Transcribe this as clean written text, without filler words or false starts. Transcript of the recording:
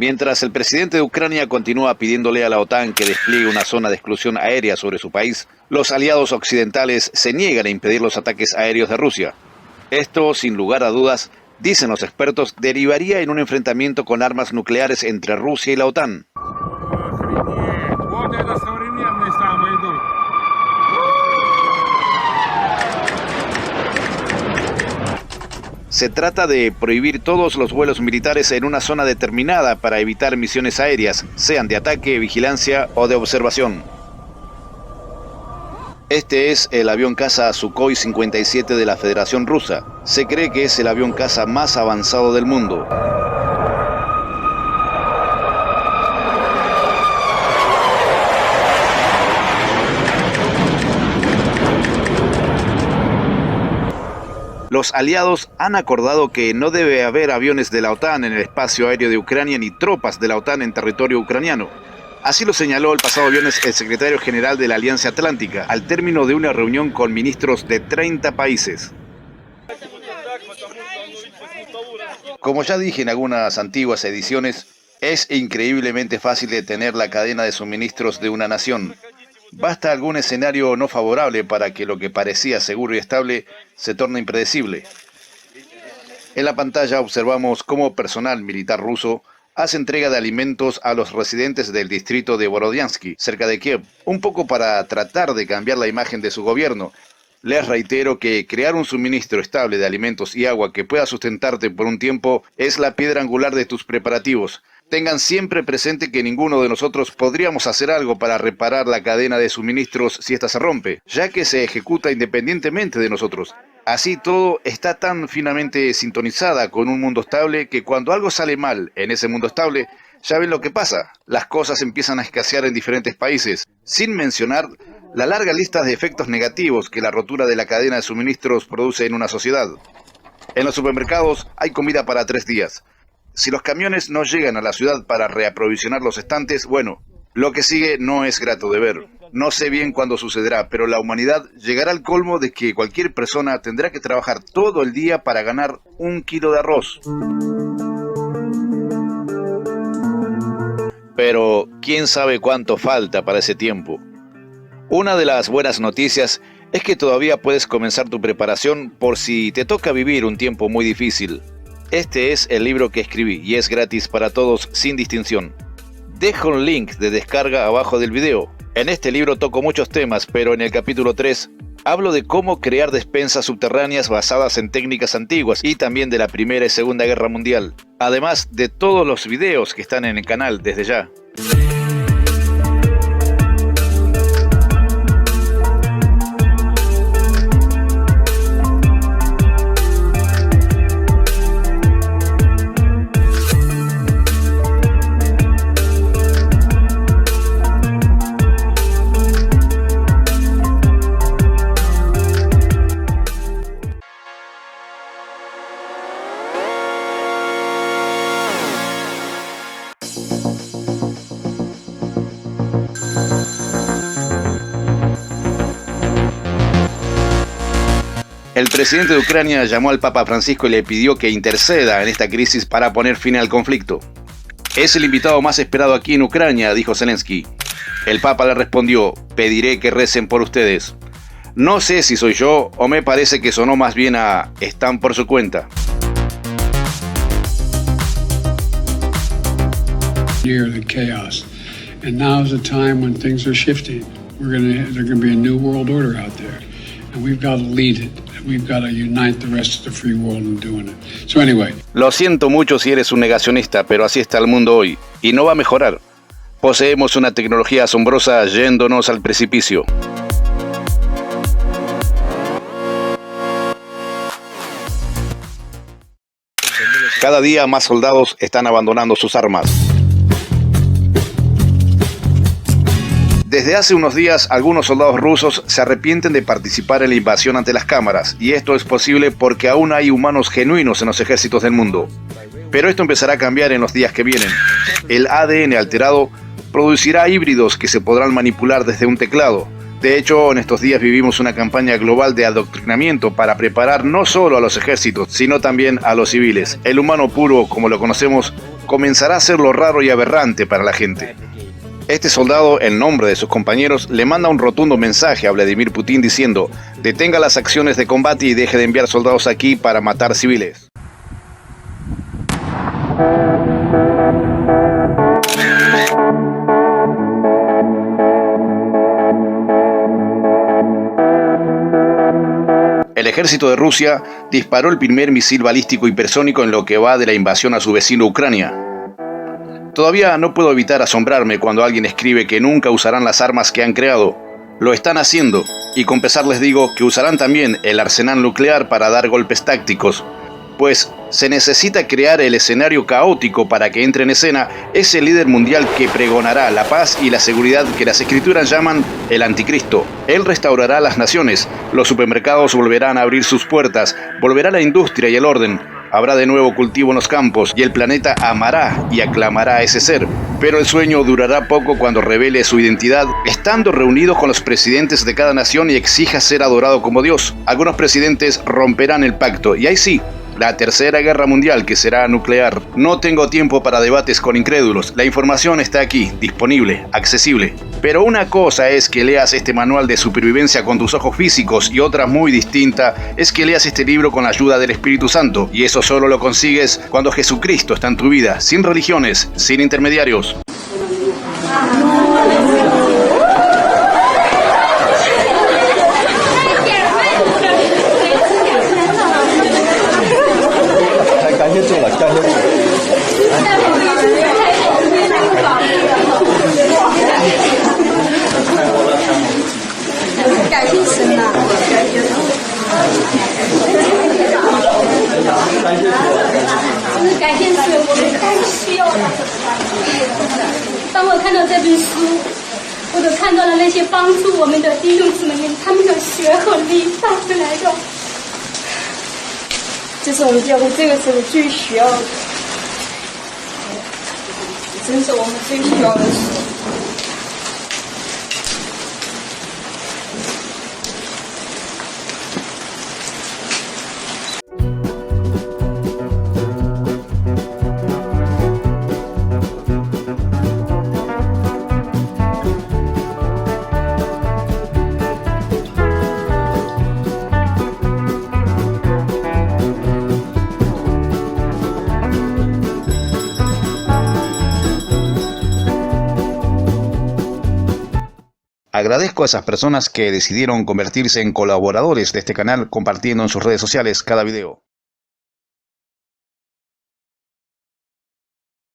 Mientras el presidente de Ucrania continúa pidiéndole a la OTAN que despliegue una zona de exclusión aérea sobre su país, los aliados occidentales se niegan a impedir los ataques aéreos de Rusia. Esto, sin lugar a dudas, dicen los expertos, derivaría en un enfrentamiento con armas nucleares entre Rusia y la OTAN. Se trata de prohibir todos los vuelos militares en una zona determinada para evitar misiones aéreas, sean de ataque, vigilancia o de observación. Este es el avión caza Sukhoi 57 de la Federación Rusa. Se cree que es el avión caza más avanzado del mundo. Los aliados han acordado que no debe haber aviones de la OTAN en el espacio aéreo de Ucrania ni tropas de la OTAN en territorio ucraniano. Así lo señaló el pasado viernes el secretario general de la Alianza Atlántica, al término de una reunión con ministros de 30 países. Como ya dije en algunas antiguas ediciones, es increíblemente fácil detener la cadena de suministros de una nación. Basta algún escenario no favorable para que lo que parecía seguro y estable se torne impredecible. En la pantalla observamos cómo personal militar ruso hace entrega de alimentos a los residentes del distrito de Borodiansky, cerca de Kiev, un poco para tratar de cambiar la imagen de su gobierno. Les reitero que crear un suministro estable de alimentos y agua que pueda sustentarte por un tiempo es la piedra angular de tus preparativos. Tengan siempre presente que ninguno de nosotros podríamos hacer algo para reparar la cadena de suministros si ésta se rompe, ya que se ejecuta independientemente de nosotros. Así todo está tan finamente sintonizada con un mundo estable que cuando algo sale mal en ese mundo estable, ya ven lo que pasa. Las cosas empiezan a escasear en diferentes países, sin mencionar la larga lista de efectos negativos que la rotura de la cadena de suministros produce en una sociedad. En los supermercados hay comida para 3 días. Si los camiones no llegan a la ciudad para reaprovisionar los estantes, bueno, lo que sigue no es grato de ver. No sé bien cuándo sucederá, pero la humanidad llegará al colmo de que cualquier persona tendrá que trabajar todo el día para ganar 1 kilo de arroz. Pero, ¿quién sabe cuánto falta para ese tiempo? Una de las buenas noticias es que todavía puedes comenzar tu preparación por si te toca vivir un tiempo muy difícil. Este es el libro que escribí y es gratis para todos sin distinción. Dejo un link de descarga abajo del video. En este libro toco muchos temas, pero en el capítulo 3 hablo de cómo crear despensas subterráneas basadas en técnicas antiguas y también de la Primera y Segunda Guerra Mundial. Además de todos los videos que están en el canal desde ya. El presidente de Ucrania llamó al Papa Francisco y le pidió que interceda en esta crisis para poner fin al conflicto. Es el invitado más esperado aquí en Ucrania, dijo Zelensky. El Papa le respondió, pediré que recen por ustedes. No sé si soy yo o me parece que sonó más bien a están por su cuenta. Year of the chaos, and now is the time when things are shifting. There's going to be a new world order out there, and we've got to lead it. We've got to unite the rest of the free world in doing it. So anyway. Lo siento mucho si eres un negacionista, pero así está el mundo hoy, y no va a mejorar. Poseemos una tecnología asombrosa yéndonos al precipicio. Cada día más soldados están abandonando sus armas. Desde hace unos días, algunos soldados rusos se arrepienten de participar en la invasión ante las cámaras, y esto es posible porque aún hay humanos genuinos en los ejércitos del mundo. Pero esto empezará a cambiar en los días que vienen. El ADN alterado producirá híbridos que se podrán manipular desde un teclado. De hecho, en estos días vivimos una campaña global de adoctrinamiento para preparar no solo a los ejércitos, sino también a los civiles. El humano puro, como lo conocemos, comenzará a ser lo raro y aberrante para la gente. Este soldado, en nombre de sus compañeros, le manda un rotundo mensaje a Vladimir Putin diciendo: detenga las acciones de combate y deje de enviar soldados aquí para matar civiles. El ejército de Rusia disparó el primer misil balístico hipersónico en lo que va de la invasión a su vecino Ucrania. Todavía no puedo evitar asombrarme cuando alguien escribe que nunca usarán las armas que han creado. Lo están haciendo, y con pesar les digo que usarán también el arsenal nuclear para dar golpes tácticos. Pues se necesita crear el escenario caótico para que entre en escena ese líder mundial que pregonará la paz y la seguridad que las escrituras llaman el anticristo. Él restaurará las naciones, los supermercados volverán a abrir sus puertas, volverá la industria y el orden. Habrá de nuevo cultivo en los campos y el planeta amará y aclamará a ese ser. Pero el sueño durará poco cuando revele su identidad, estando reunidos con los presidentes de cada nación y exija ser adorado como Dios. Algunos presidentes romperán el pacto y ahí sí, la tercera guerra mundial, que será nuclear. No tengo tiempo para debates con incrédulos. La información está aquí, disponible, accesible. Pero una cosa es que leas este manual de supervivencia con tus ojos físicos y otra muy distinta es que leas este libro con la ayuda del Espíritu Santo. Y eso solo lo consigues cuando Jesucristo está en tu vida, sin religiones, sin intermediarios.这是我们教会这个时候最需要的，真是我们最需要的事。Agradezco a esas personas que decidieron convertirse en colaboradores de este canal compartiendo en sus redes sociales cada video.